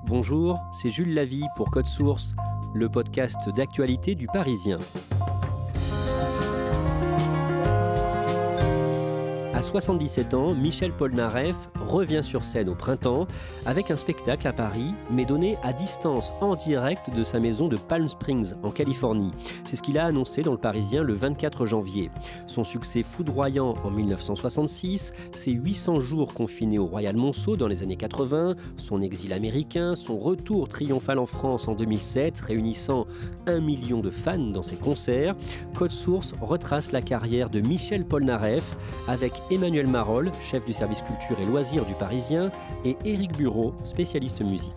Bonjour, c'est Jules Lavie pour Code Source, le podcast d'actualité du Parisien. À 77 ans, Michel Polnareff revient sur scène au printemps avec un spectacle à Paris, mais donné à distance en direct de sa maison de Palm Springs, en Californie. C'est ce qu'il a annoncé dans le Parisien le 24 janvier. Son succès foudroyant en 1966, ses 800 jours confinés au Royal Monceau dans les années 80, son exil américain, son retour triomphal en France en 2007, réunissant 1 million de fans dans ses concerts, Code Source retrace la carrière de Michel Polnareff avec Emmanuel Marolles, chef du service culture et loisirs du Parisien, et Éric Bureau, spécialiste musique.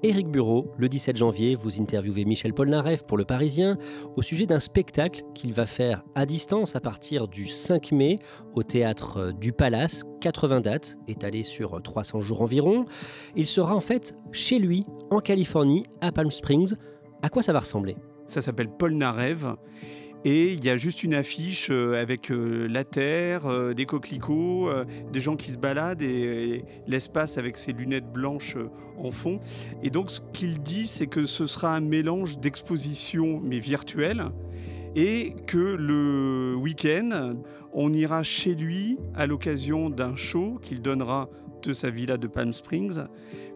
Éric Bureau, le 17 janvier, vous interviewez Michel Polnareff pour Le Parisien au sujet d'un spectacle qu'il va faire à distance à partir du 5 mai au théâtre du Palace, 80 dates, étalées sur 300 jours environ. Il sera en fait chez lui, en Californie, à Palm Springs. À quoi ça va ressembler ? Ça s'appelle Polnareff et il y a juste une affiche avec la terre, des coquelicots, des gens qui se baladent et l'espace avec ses lunettes blanches en fond. Et donc ce qu'il dit, c'est que ce sera un mélange d'expositions mais virtuelles et que le week-end, on ira chez lui à l'occasion d'un show qu'il donnera de sa villa de Palm Springs,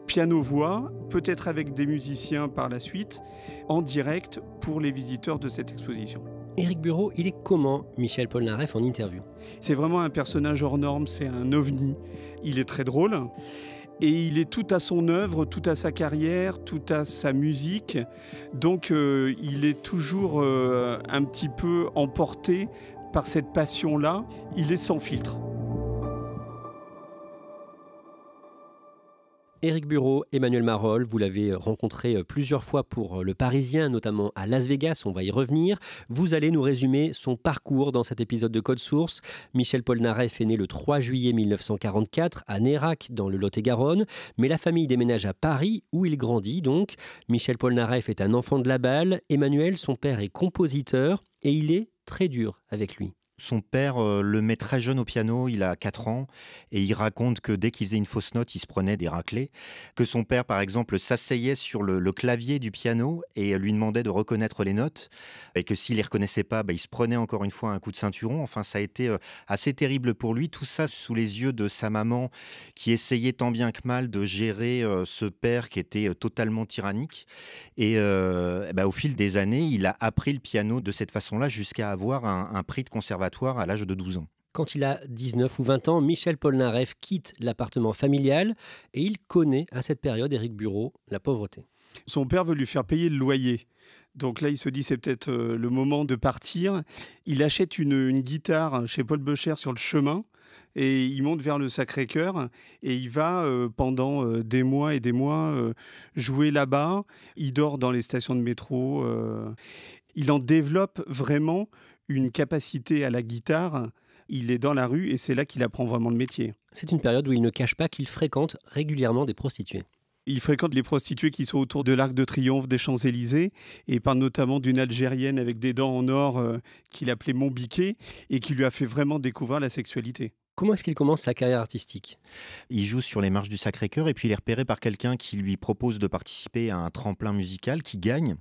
piano-voix, peut-être avec des musiciens par la suite, en direct pour les visiteurs de cette exposition. Éric Bureau, il est comment Michel Polnareff en interview ? C'est vraiment un personnage hors norme, c'est un ovni. Il est très drôle et il est tout à son œuvre, tout à sa carrière, tout à sa musique. Donc il est toujours un petit peu emporté par cette passion-là. Il est sans filtre. Éric Bureau, Emmanuel Marolles, vous l'avez rencontré plusieurs fois pour Le Parisien, notamment à Las Vegas, on va y revenir. Vous allez nous résumer son parcours dans cet épisode de Code Source. Michel Polnareff est né le 3 juillet 1944 à Nérac, dans le Lot-et-Garonne, mais la famille déménage à Paris, où il grandit donc. Michel Polnareff est un enfant de la balle. Emmanuel, son père, est compositeur et il est très dur avec lui. Son père le met très jeune au piano, il a 4 ans, et il raconte que dès qu'il faisait une fausse note, il se prenait des raclées. Que son père, par exemple, s'asseyait sur le clavier du piano et lui demandait de reconnaître les notes, et que s'il ne les reconnaissait pas, il se prenait encore une fois un coup de ceinturon. Enfin, ça a été assez terrible pour lui, tout ça sous les yeux de sa maman, qui essayait tant bien que mal de gérer ce père qui était totalement tyrannique. Et au fil des années, il a appris le piano de cette façon-là jusqu'à avoir un prix de conservatoire à l'âge de 12 ans. Quand il a 19 ou 20 ans, Michel Polnareff quitte l'appartement familial et il connaît à cette période, Éric Bureau, la pauvreté. Son père veut lui faire payer le loyer. Donc là, il se dit c'est peut-être le moment de partir. Il achète une guitare chez Paul Beucher sur le chemin et il monte vers le Sacré-Cœur et il va pendant des mois et des mois jouer là-bas. Il dort dans les stations de métro. Il en développe vraiment une capacité à la guitare. Il est dans la rue et c'est là qu'il apprend vraiment le métier. C'est une période où il ne cache pas qu'il fréquente régulièrement des prostituées. Il fréquente les prostituées qui sont autour de l'Arc de Triomphe des Champs-Élysées et parle notamment d'une Algérienne avec des dents en or qu'il appelait Monbiquet et qui lui a fait vraiment découvrir la sexualité. Comment est-ce qu'il commence sa carrière artistique ? Il joue sur les marches du Sacré-Cœur et puis il est repéré par quelqu'un qui lui propose de participer à un tremplin musical qui gagne.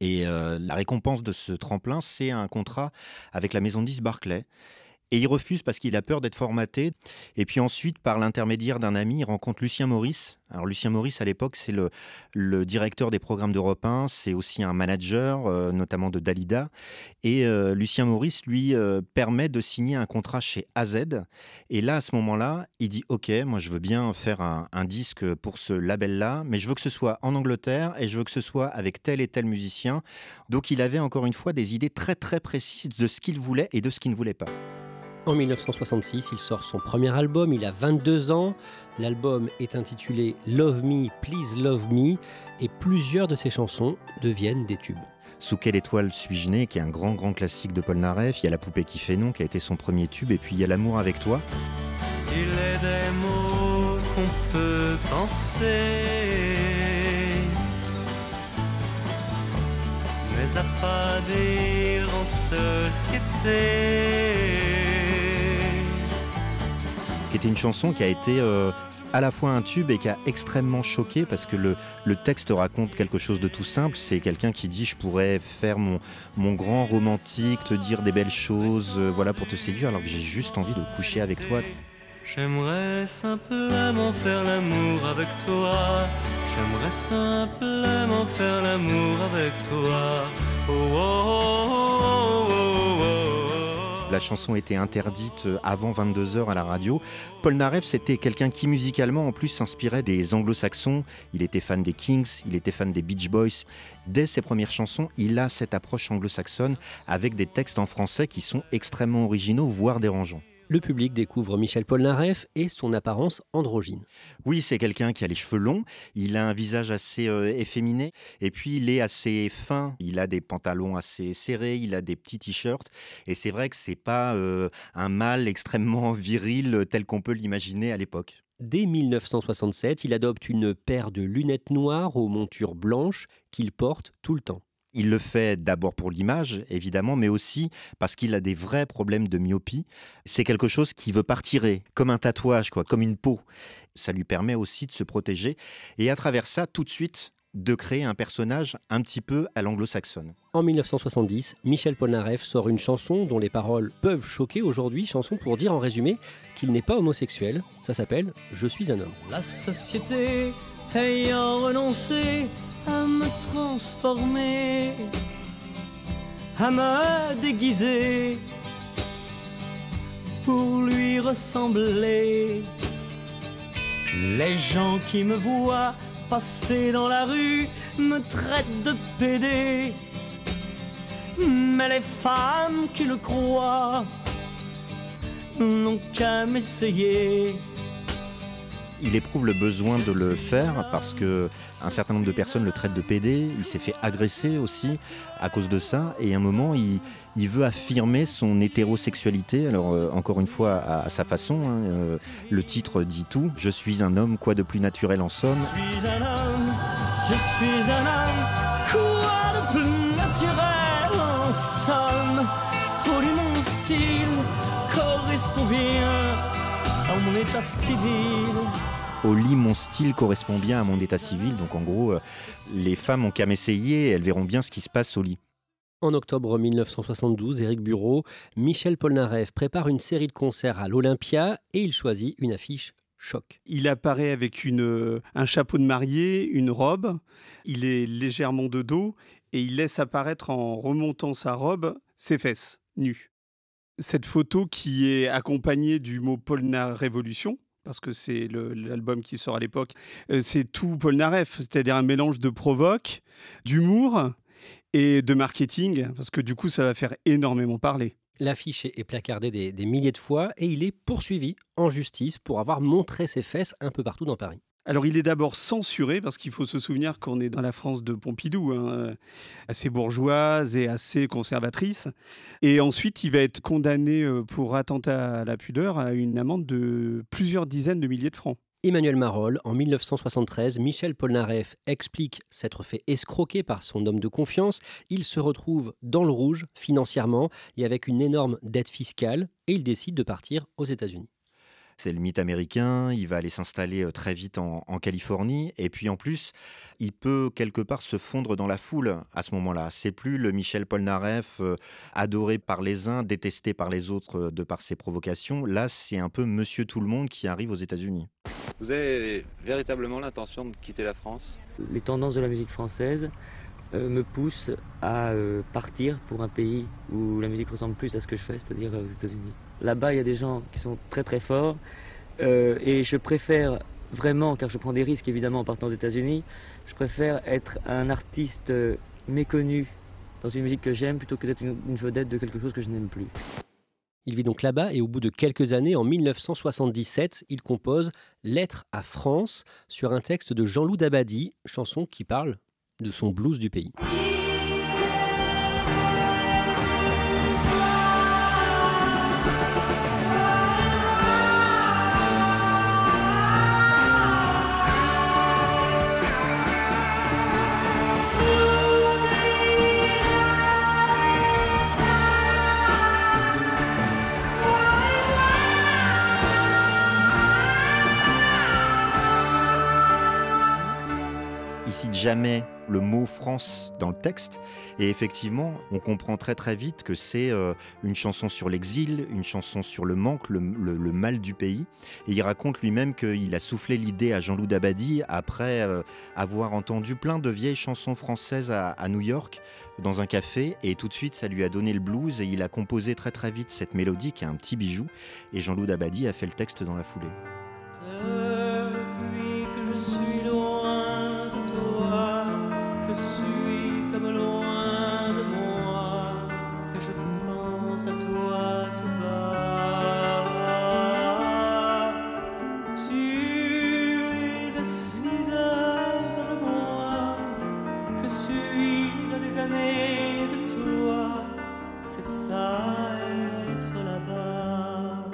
Et la récompense de ce tremplin, c'est un contrat avec la maison de disques Barclay. Et il refuse parce qu'il a peur d'être formaté. Et puis ensuite, par l'intermédiaire d'un ami, il rencontre Lucien Maurice. Alors Lucien Maurice, à l'époque, c'est le directeur des programmes d'Europe 1. C'est aussi un manager, notamment de Dalida. Et Lucien Maurice lui permet de signer un contrat chez AZ. Et là, à ce moment-là, il dit « Ok, moi je veux bien faire un disque pour ce label-là, mais je veux que ce soit en Angleterre et je veux que ce soit avec tel et tel musicien. » Donc il avait encore une fois des idées très très précises de ce qu'il voulait et de ce qu'il ne voulait pas. En 1966, il sort son premier album, il a 22 ans. L'album est intitulé « Love Me, Please Love Me » et plusieurs de ses chansons deviennent des tubes. Sous quelle étoile suis-je né, qui est un grand classique de Polnareff. Il y a La poupée qui fait non, qui a été son premier tube, et puis il y a L'amour avec toi. Il est des mots qu'on peut penser, mais à pas dire en société. qui était une chanson qui a été à la fois un tube et qui a extrêmement choqué parce que le texte raconte quelque chose de tout simple. C'est quelqu'un qui dit « je pourrais faire mon grand romantique, te dire des belles choses, voilà pour te séduire alors que j'ai juste envie de coucher avec toi ». J'aimerais simplement faire l'amour avec toi. J'aimerais simplement faire l'amour avec toi. Oh, oh, oh, oh, oh, oh. La chanson était interdite avant 22h à la radio. Paul Narev, c'était quelqu'un qui musicalement en plus s'inspirait des anglo-saxons. Il était fan des Kings, il était fan des Beach Boys. Dès ses premières chansons, il a cette approche anglo-saxonne avec des textes en français qui sont extrêmement originaux, voire dérangeants. Le public découvre Michel Polnareff et son apparence androgyne. Oui, c'est quelqu'un qui a les cheveux longs, il a un visage assez efféminé, et puis il est assez fin, il a des pantalons assez serrés, il a des petits t-shirts, et c'est vrai que c'est pas un mâle extrêmement viril tel qu'on peut l'imaginer à l'époque. Dès 1967, il adopte une paire de lunettes noires aux montures blanches qu'il porte tout le temps. Il le fait d'abord pour l'image, évidemment, mais aussi parce qu'il a des vrais problèmes de myopie. C'est quelque chose qui veut pas retirer, comme un tatouage, quoi, comme une peau. Ça lui permet aussi de se protéger et à travers ça, tout de suite, de créer un personnage un petit peu à l'anglo-saxonne. En 1970, Michel Polnareff sort une chanson dont les paroles peuvent choquer aujourd'hui, chanson pour dire en résumé qu'il n'est pas homosexuel. Ça s'appelle « Je suis un homme ». La société ayant renoncé à me transformer, à me déguiser pour lui ressembler. Les gens qui me voient passer dans la rue me traitent de pédé, mais les femmes qui le croient n'ont qu'à m'essayer. Il éprouve le besoin de le faire parce qu'un certain nombre de personnes le traitent de pédé. Il s'est fait agresser aussi à cause de ça. Et à un moment, il veut affirmer son hétérosexualité. Alors, encore une fois, à sa façon. Hein. Le titre dit tout. « Je suis un homme, quoi de plus naturel en somme ?» Je suis un homme, je suis un homme, quoi de plus naturel en somme. Pour lui, mon style correspond bien à mon état civil. Au lit, mon style correspond bien à mon état civil. Donc en gros, les femmes ont qu'à m'essayer et elles verront bien ce qui se passe au lit. En octobre 1972, Éric Bureau, Michel Polnareff prépare une série de concerts à l'Olympia et il choisit une affiche choc. Il apparaît avec un chapeau de mariée, une robe. Il est légèrement de dos et il laisse apparaître en remontant sa robe ses fesses nues. Cette photo qui est accompagnée du mot Polnarevolution, parce que c'est l'album qui sort à l'époque, c'est tout Polnareff, c'est-à-dire un mélange de provoque, d'humour et de marketing, parce que du coup ça va faire énormément parler. L'affiche est placardée des milliers de fois et il est poursuivi en justice pour avoir montré ses fesses un peu partout dans Paris. Alors il est d'abord censuré parce qu'il faut se souvenir qu'on est dans la France de Pompidou, hein, assez bourgeoise et assez conservatrice. Et ensuite il va être condamné pour attentat à la pudeur à une amende de plusieurs dizaines de milliers de francs. Emmanuel Marolle, en 1973, Michel Polnareff explique s'être fait escroquer par son homme de confiance. Il se retrouve dans le rouge financièrement et avec une énorme dette fiscale et il décide de partir aux États-Unis. C'est le mythe américain, il va aller s'installer très vite en Californie. Et puis en plus, il peut quelque part se fondre dans la foule à ce moment-là. C'est plus le Michel Polnareff adoré par les uns, détesté par les autres de par ses provocations. Là, c'est un peu Monsieur Tout-le-Monde qui arrive aux États-Unis. Vous avez véritablement l'intention de quitter la France ? Les tendances de la musique française me poussent à partir pour un pays où la musique ressemble plus à ce que je fais, c'est-à-dire aux États-Unis. Là-bas, il y a des gens qui sont très très forts et je préfère vraiment, car je prends des risques évidemment en partant aux États-Unis, je préfère être un artiste méconnu dans une musique que j'aime plutôt que d'être une vedette de quelque chose que je n'aime plus. Il vit donc là-bas et au bout de quelques années, en 1977, il compose « Lettre à France » sur un texte de Jean-Loup Dabadi, chanson qui parle de son blues du pays. jamais le mot France dans le texte. Et effectivement, on comprend très très vite que c'est une chanson sur l'exil, une chanson sur le manque, le mal du pays. Et il raconte lui-même qu'il a soufflé l'idée à Jean-Loup Dabadi après avoir entendu plein de vieilles chansons françaises à New York, dans un café, et tout de suite ça lui a donné le blues et il a composé très très vite cette mélodie qui est un petit bijou, et Jean-Loup Dabadi a fait le texte dans la foulée. Depuis que je suis loin de toi, je suis comme loin de moi, et je pense à toi tout bas. Tu es à 6 heures de moi, je suis à des années de toi, c'est ça être là-bas.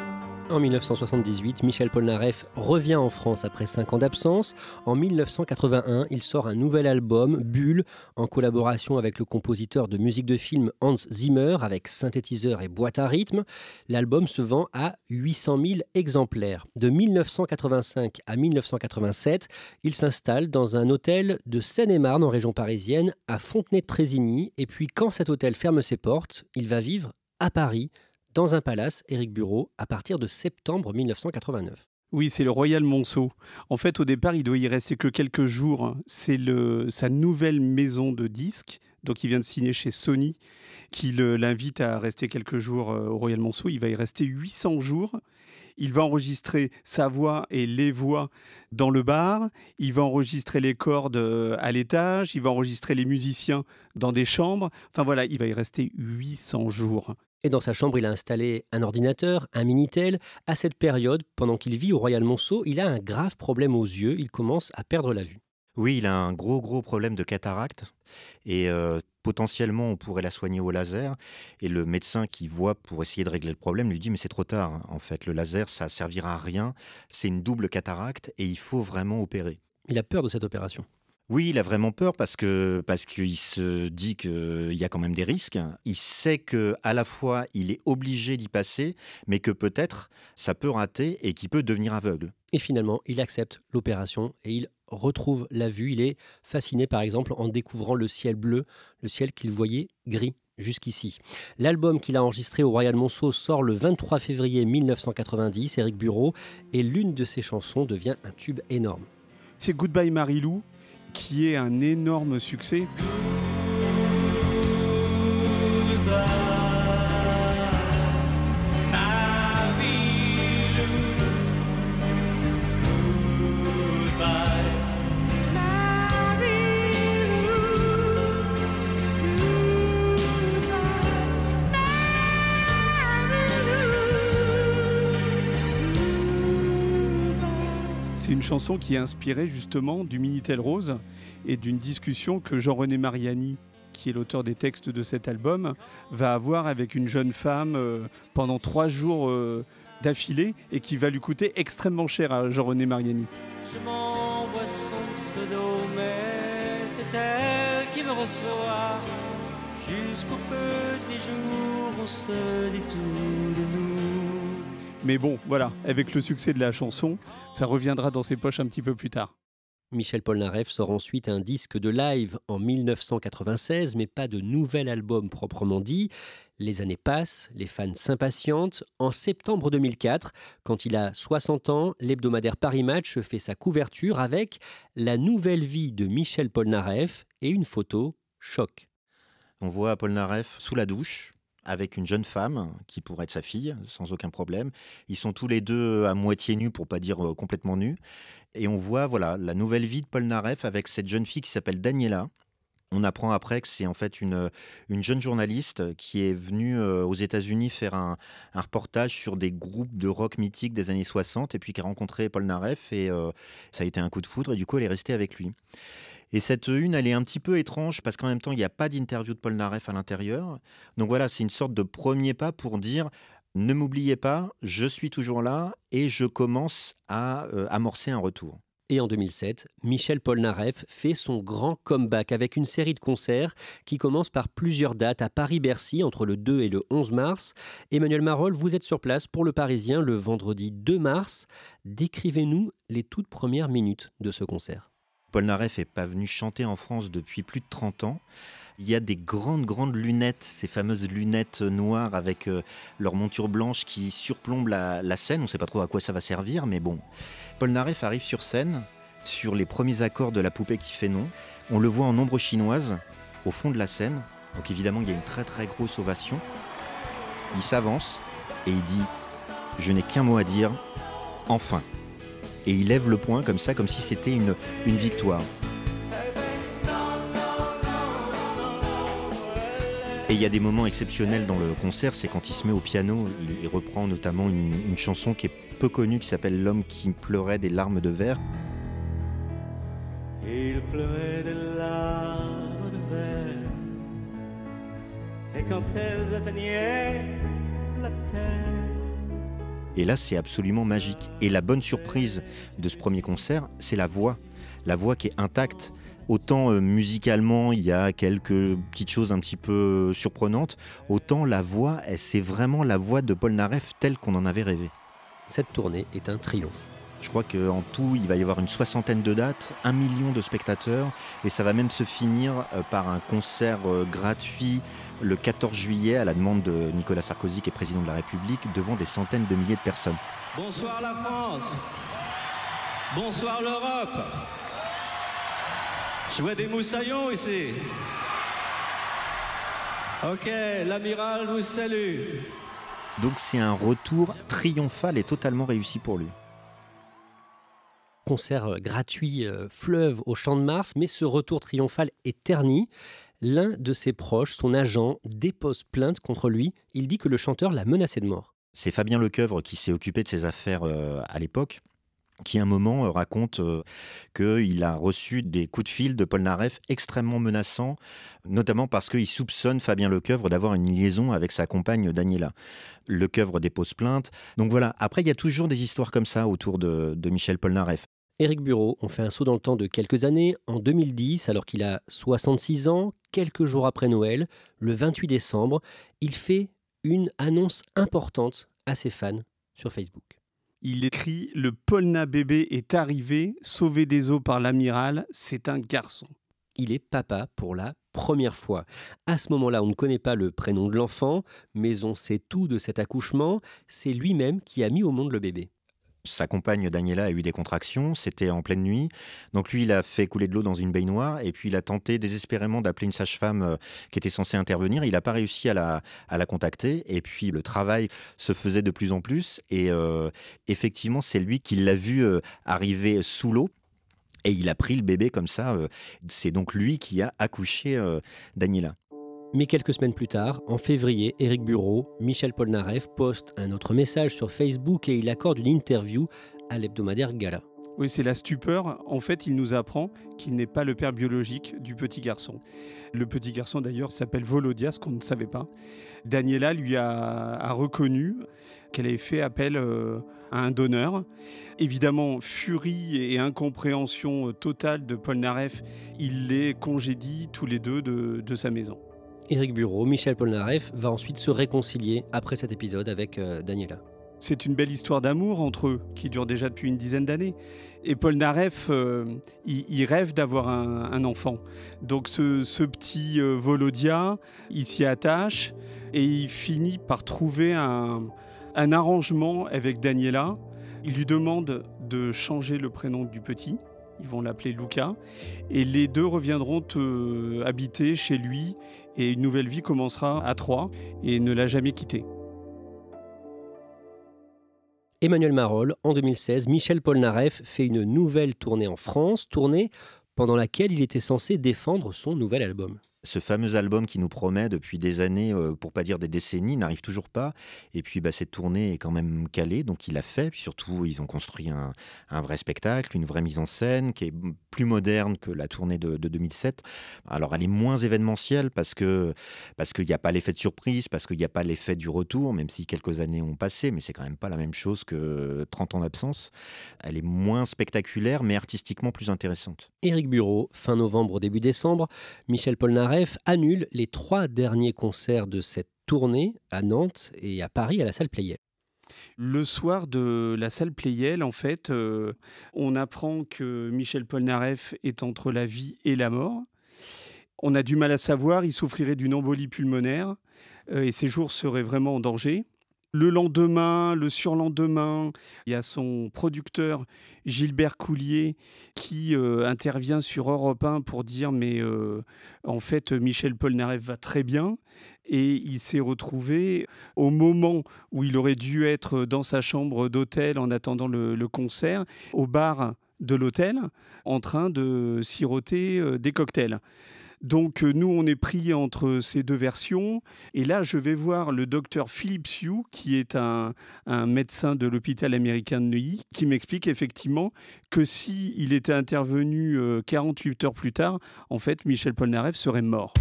En 1978, Michel Polnareff revient en France après 5 ans d'absence. En 1981, il sort un nouvel album, Bulle, en collaboration avec le compositeur de musique de film Hans Zimmer, avec synthétiseur et boîte à rythme. L'album se vend à 800 000 exemplaires. De 1985 à 1987, il s'installe dans un hôtel de Seine-et-Marne, en région parisienne, à Fontenay-de-Trésigny. Et puis, quand cet hôtel ferme ses portes, il va vivre à Paris, dans un palace, Éric Bureau, à partir de septembre 1989. Oui, c'est le Royal Monceau. En fait, au départ, il doit y rester que quelques jours. C'est sa nouvelle maison de disques, donc il vient de signer chez Sony, qui l'invite à rester quelques jours au Royal Monceau. Il va y rester 800 jours. Il va enregistrer sa voix et les voix dans le bar. Il va enregistrer les cordes à l'étage. Il va enregistrer les musiciens dans des chambres. Enfin voilà, il va y rester 800 jours. Et dans sa chambre, il a installé un ordinateur, un Minitel. À cette période, pendant qu'il vit au Royal Monceau, il a un grave problème aux yeux. Il commence à perdre la vue. Oui, il a un gros problème de cataracte et potentiellement on pourrait la soigner au laser. Et le médecin qui voit pour essayer de régler le problème lui dit mais c'est trop tard. En fait, le laser, ça servira à rien. C'est une double cataracte et il faut vraiment opérer. Il a peur de cette opération. Oui, il a vraiment peur parce qu'il se dit qu'il y a quand même des risques. Il sait qu'à la fois, il est obligé d'y passer, mais que peut-être ça peut rater et qu'il peut devenir aveugle. Et finalement, il accepte l'opération et il retrouve la vue. Il est fasciné, par exemple, en découvrant le ciel bleu, le ciel qu'il voyait gris jusqu'ici. L'album qu'il a enregistré au Royal Monceau sort le 23 février 1990, Éric Bureau, et l'une de ses chansons devient un tube énorme. C'est Goodbye Marilou, qui est un énorme succès. C'est une chanson qui est inspirée justement du Minitel Rose et d'une discussion que Jean-René Mariani, qui est l'auteur des textes de cet album, va avoir avec une jeune femme pendant 3 jours d'affilée et qui va lui coûter extrêmement cher à Jean-René Mariani. Je m'envoie son pseudo, mais c'est elle qui me reçoit. Jusqu'au petit jour, on se dit tout de nous. Mais bon, voilà, avec le succès de la chanson, ça reviendra dans ses poches un petit peu plus tard. Michel Polnareff sort ensuite un disque de live en 1996, mais pas de nouvel album proprement dit. Les années passent, les fans s'impatientent. En septembre 2004, quand il a 60 ans, l'hebdomadaire Paris Match fait sa couverture avec la nouvelle vie de Michel Polnareff et une photo choc. On voit Polnareff sous la douche, avec une jeune femme qui pourrait être sa fille, sans aucun problème. Ils sont tous les deux à moitié nus, pour pas dire complètement nus. Et on voit voilà, la nouvelle vie de Polnareff avec cette jeune fille qui s'appelle Daniela. On apprend après que c'est en fait une jeune journaliste qui est venue aux États-Unis faire un reportage sur des groupes de rock mythiques des années 60 et puis qui a rencontré Polnareff et ça a été un coup de foudre et du coup elle est restée avec lui. Et cette une, elle est un petit peu étrange parce qu'en même temps, il n'y a pas d'interview de Polnareff à l'intérieur. Donc voilà, c'est une sorte de premier pas pour dire « Ne m'oubliez pas, je suis toujours là et je commence à amorcer un retour ». Et en 2007, Michel Polnareff fait son grand comeback avec une série de concerts qui commence par plusieurs dates à Paris-Bercy entre le 2 et le 11 mars. Emmanuel Marolles, vous êtes sur place pour Le Parisien le vendredi 2 mars. Décrivez-nous les toutes premières minutes de ce concert. Polnareff n'est pas venu chanter en France depuis plus de 30 ans. Il y a des grandes lunettes, ces fameuses lunettes noires avec leur monture blanche qui surplombent la scène. On ne sait pas trop à quoi ça va servir, mais bon. Polnareff arrive sur scène, sur les premiers accords de La poupée qui fait non. On le voit en ombre chinoise, au fond de la scène. Donc évidemment, il y a une très grosse ovation. Il s'avance et il dit « Je n'ai qu'un mot à dire, enfin ». Et il lève le poing comme ça, comme si c'était une victoire. Et il y a des moments exceptionnels dans le concert, c'est quand il se met au piano, il reprend notamment une chanson qui est peu connue, qui s'appelle « L'homme qui pleurait des larmes de verre ». Il pleurait des larmes de verre, et quand elles atteignaient la terre. Et là, c'est absolument magique. Et la bonne surprise de ce premier concert, c'est la voix. La voix qui est intacte. Autant musicalement, il y a quelques petites choses un petit peu surprenantes, autant la voix, c'est vraiment la voix de Polnareff telle qu'on en avait rêvé. Cette tournée est un triomphe. Je crois qu'en tout, il va y avoir une 60aine de dates, 1 million de spectateurs, et ça va même se finir par un concert gratuit le 14 juillet à la demande de Nicolas Sarkozy, qui est président de la République, devant des centaines de milliers de personnes. Bonsoir la France, bonsoir l'Europe. Je vois des moussaillons ici. Ok, l'amiral vous salue. Donc c'est un retour triomphal et totalement réussi pour lui. Concert gratuit fleuve au Champ de Mars, mais ce retour triomphal est terni. L'un de ses proches, son agent, dépose plainte contre lui. Il dit que le chanteur l'a menacé de mort. C'est Fabien Lecoeuvre qui s'est occupé de ses affaires à l'époque, qui à un moment raconte qu'il a reçu des coups de fil de Polnareff extrêmement menaçants, notamment parce qu'il soupçonne Fabien Lecoeuvre d'avoir une liaison avec sa compagne Daniela. Lecoeuvre dépose plainte. Donc voilà, après il y a toujours des histoires comme ça autour de Michel Polnareff. Éric Bureau, on fait un saut dans le temps de quelques années. En 2010, alors qu'il a 66 ans, quelques jours après Noël, le 28 décembre, il fait une annonce importante à ses fans sur Facebook. Il écrit « Le Polna bébé est arrivé, sauvé des eaux par l'amiral, c'est un garçon ». Il est papa pour la première fois. À ce moment-là, on ne connaît pas le prénom de l'enfant, mais on sait tout de cet accouchement. C'est lui-même qui a mis au monde le bébé. Sa compagne Daniela a eu des contractions, c'était en pleine nuit. Donc lui, il a fait couler de l'eau dans une baignoire et puis il a tenté désespérément d'appeler une sage-femme qui était censée intervenir. Il n'a pas réussi à la contacter et puis le travail se faisait de plus en plus. Et effectivement, c'est lui qui l'a vu arriver sous l'eau. Et il a pris le bébé comme ça. C'est donc lui qui a accouché Daniela. Mais quelques semaines plus tard, en février, Éric Bureau, Michel Polnareff poste un autre message sur Facebook et il accorde une interview à l'hebdomadaire Gala. Oui, c'est la stupeur. En fait, il nous apprend qu'il n'est pas le père biologique du petit garçon. Le petit garçon, d'ailleurs, s'appelle Volodya, ce qu'on ne savait pas. Daniela lui a reconnu qu'elle avait fait appel à un donneur. Évidemment, furie et incompréhension totale de Polnareff, il les congédie tous les deux de sa maison. Éric Bureau, Michel Polnareff va ensuite se réconcilier après cet épisode avec Daniela. C'est une belle histoire d'amour entre eux, qui dure déjà depuis une dizaine d'années. Et Polnareff, il rêve d'avoir un enfant. Donc ce petit Volodya, il s'y attache et il finit par trouver un arrangement avec Daniela. Il lui demande de changer le prénom du petit. Ils vont l'appeler Luca. Et les deux reviendront habiter chez lui. Et une nouvelle vie commencera à Troyes et ne l'a jamais quitté. Emmanuel Marolles, en 2016, Michel Polnareff fait une nouvelle tournée en France, tournée pendant laquelle il était censé défendre son nouvel album. Ce fameux album qui nous promet depuis des années, pour pas dire des décennies, n'arrive toujours pas. Et puis cette tournée est quand même calée, donc il l'a fait. Puis surtout, ils ont construit un vrai spectacle, une vraie mise en scène qui est plus moderne que la tournée de 2007. Alors elle est moins événementielle parce qu'il n'y a pas l'effet de surprise, parce qu'il n'y a pas l'effet du retour, même si quelques années ont passé, mais c'est quand même pas la même chose que 30 ans d'absence. Elle est moins spectaculaire, mais artistiquement plus intéressante. Éric Bureau, fin novembre, début décembre, Michel Polnareff annule les 3 derniers concerts de cette tournée à Nantes et à Paris à la salle Pleyel. Le soir de la salle Pleyel, en fait, on apprend que Michel Polnareff est entre la vie et la mort. On a du mal à savoir, il souffrirait d'une embolie pulmonaire et ses jours seraient vraiment en danger. Le lendemain, le surlendemain, il y a son producteur Gilbert Coulier qui intervient sur Europe 1 pour dire mais en fait Michel Polnareff va très bien et il s'est retrouvé au moment où il aurait dû être dans sa chambre d'hôtel en attendant le concert, au bar de l'hôtel en train de siroter des cocktails. Donc nous, on est pris entre ces deux versions. Et là, je vais voir le docteur Philippe Sioux, qui est un médecin de l'hôpital américain de Neuilly, qui m'explique effectivement que s'il était intervenu 48 heures plus tard, en fait, Michel Polnareff serait mort.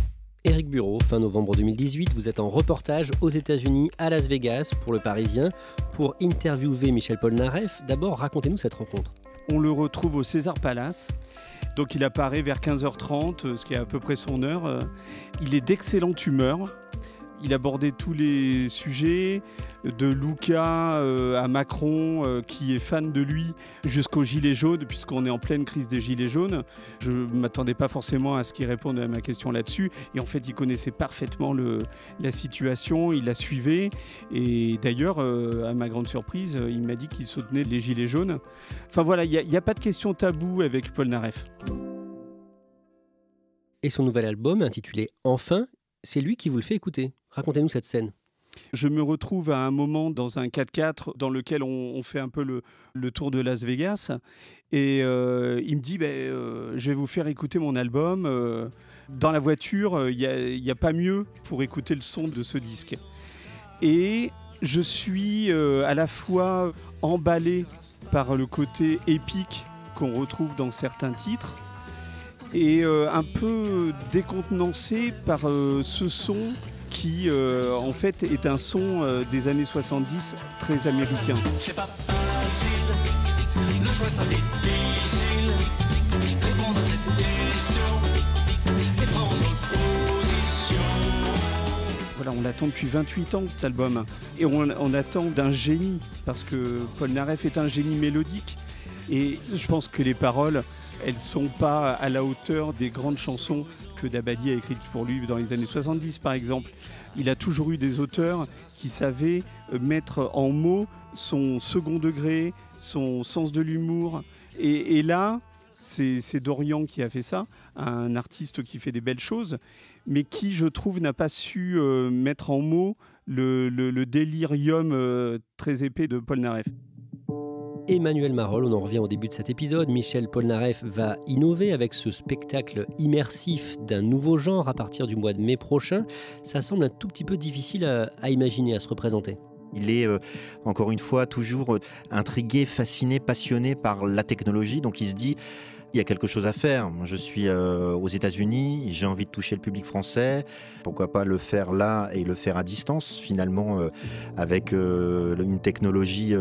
Éric Bureau, fin novembre 2018, vous êtes en reportage aux États-Unis, à Las Vegas, pour Le Parisien, pour interviewer Michel Polnareff. D'abord, racontez-nous cette rencontre. On le retrouve au César Palace. Donc il apparaît vers 15h30, ce qui est à peu près son heure. Il est d'excellente humeur. Il abordait tous les sujets, de Luca à Macron, qui est fan de lui, jusqu'aux Gilets jaunes, puisqu'on est en pleine crise des Gilets jaunes. Je ne m'attendais pas forcément à ce qu'il réponde à ma question là-dessus. Et en fait, il connaissait parfaitement la situation, il la suivait. Et d'ailleurs, à ma grande surprise, il m'a dit qu'il soutenait les Gilets jaunes. Enfin voilà, il n'y a pas de question taboue avec Polnareff. Et son nouvel album, intitulé « Enfin », c'est lui qui vous le fait écouter. Racontez-nous cette scène. Je me retrouve à un moment dans un 4x4 dans lequel on fait un peu le tour de Las Vegas. Et il me dit, je vais vous faire écouter mon album. Dans la voiture, il n'y a pas mieux pour écouter le son de ce disque. Et je suis à la fois emballé par le côté épique qu'on retrouve dans certains titres et un peu décontenancé par ce son qui en fait est un son des années 70 très américain. C'est pas facile, le choix sera difficile, répondre à cette question et prendre position. Voilà, on l'attend depuis 28 ans cet album et on attend d'un génie parce que Polnareff est un génie mélodique et je pense que les paroles elles ne sont pas à la hauteur des grandes chansons que Dabadi a écrites pour lui dans les années 70 par exemple. Il a toujours eu des auteurs qui savaient mettre en mots son second degré, son sens de l'humour. Et là, c'est Dorian qui a fait ça, un artiste qui fait des belles choses, mais qui, je trouve, n'a pas su mettre en mots le délirium très épais de Polnareff. Emmanuel Marolles, on en revient au début de cet épisode. Michel Polnareff va innover avec ce spectacle immersif d'un nouveau genre à partir du mois de mai prochain. Ça semble un tout petit peu difficile à imaginer, à se représenter. Il est, encore une fois, toujours intrigué, fasciné, passionné par la technologie. Donc il se dit, il y a quelque chose à faire. Je suis aux États-Unis, j'ai envie de toucher le public français. Pourquoi pas le faire là et le faire à distance, finalement, avec une technologie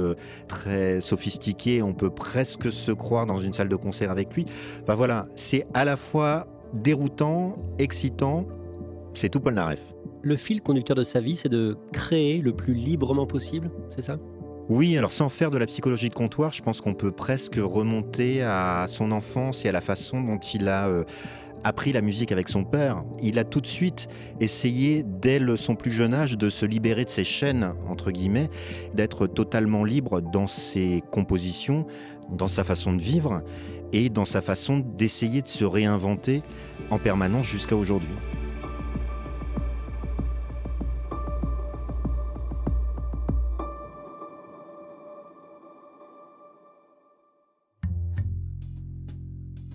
très sophistiquée. On peut presque se croire dans une salle de concert avec lui. Ben voilà, c'est à la fois déroutant, excitant. C'est tout Polnareff. Le fil conducteur de sa vie, c'est de créer le plus librement possible, c'est ça ? Oui, alors sans faire de la psychologie de comptoir, je pense qu'on peut presque remonter à son enfance et à la façon dont il a appris la musique avec son père. Il a tout de suite essayé, dès son plus jeune âge, de se libérer de ses chaînes, entre guillemets, d'être totalement libre dans ses compositions, dans sa façon de vivre et dans sa façon d'essayer de se réinventer en permanence jusqu'à aujourd'hui.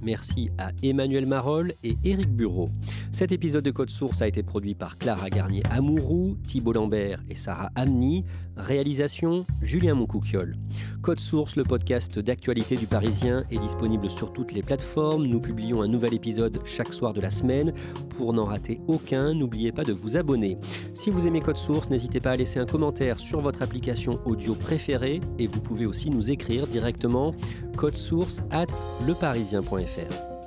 Merci à Emmanuel Marolles et Éric Bureau. Cet épisode de Code Source a été produit par Clara Garnier-Amouroux, Thibault Lambert et Sarah Amni. Réalisation, Julien Moncouquiol. Code Source, le podcast d'actualité du Parisien, est disponible sur toutes les plateformes. Nous publions un nouvel épisode chaque soir de la semaine. Pour n'en rater aucun, n'oubliez pas de vous abonner. Si vous aimez Code Source, n'hésitez pas à laisser un commentaire sur votre application audio préférée et vous pouvez aussi nous écrire directement codesource@leparisien.fr.